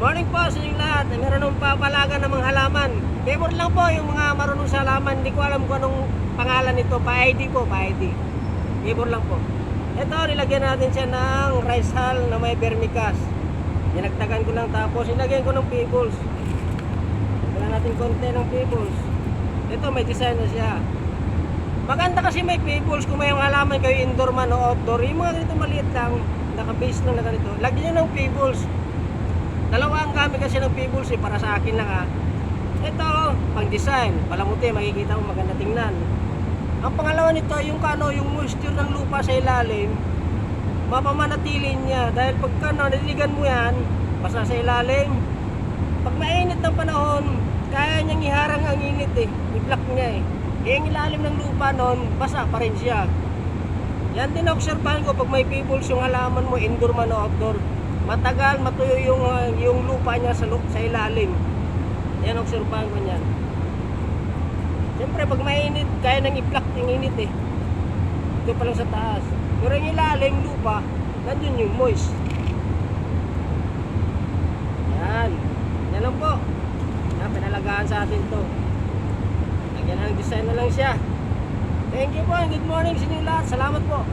Morning po sa inyong lahat. Meron ng papalaga ng mga halaman. Favor lang po yung mga marunong sa halaman. Hindi ko alam kung anong pangalan nito. Pa-ID po, pa-ID. Favor lang po. Ito, nilagyan natin siya ng rice hull na may vermicast. Dinagdagan ko lang tapos nilagyan ko ng pebbles. Wala natin konti ng pebbles. Ito, may design na siya. Maganda kasi may pebbles kung may halaman kayo indoor man o outdoor. Yung mga ganito maliit lang, naka-base lang na ganito. Lagyan nyo ng pebbles. Dalawa ang gamit kasi ng pebbles para sa akin lang ha. Ito, pang design, palamuti, makikita mo maganda tingnan. Ang pangalawa nito, yung yung moisture ng lupa sa ilalim, mapamanatili niya. Dahil pagka naliligan mo yan, basta sa ilalim, pag mainit ng panahon, kaya niyang iharang ang init i-block niya yung ilalim ng lupa noon, basa pa rin siya. Yan din obserbahan ko pag may pebbles yung halaman mo, indoor man o outdoor. Matagal matuyo yung lupa niya sa ilalim. Yan obserbahan ko niyan. Siyempre pag mainit, kaya nang i-block yung init Ito pa lang sa taas. Pero yung ilalim lupa, nandun yung moist. Yan. Yan lang po. Yan, pinalagaan sa atin to. Lagyan ng design na lang siya. Thank you po and good morning sa inyo lahat. Salamat po.